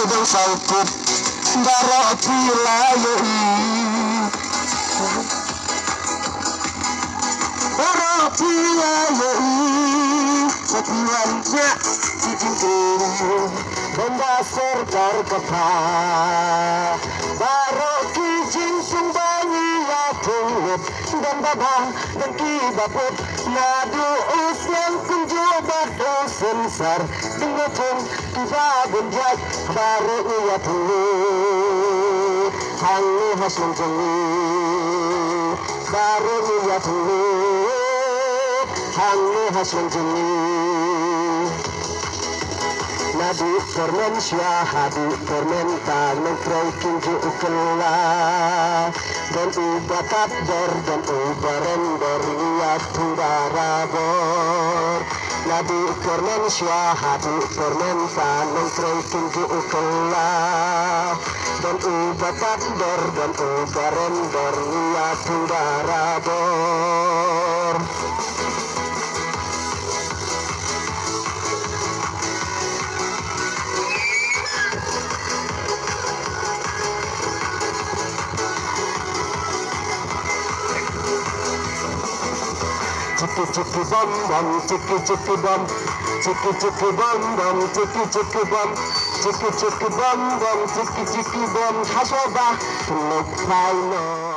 dong salkut darah pilayu darah pilayu setiwannya cincin benda serkar kepala baru kijing sumbangi ya tulut dan babah dan kibaput nadu usian kunjubat sensar dengan pun tiba benjat baru ya tulut hangi hasil jeli baru ya tulut hangi hasil jeli nadi permen syahadu permen tanang krokin ju ukela dan ubatat dor dan ubaren dor liat barabor nadi permen syahadu permen tanang krokin ju ukela dan ubatat dor dan ubaren dor liat barabor Ciki bom bom, ciki bom, ciki bom bom, ciki bom, ciki bom bom, ciki bom, hasoba, tuluk paino.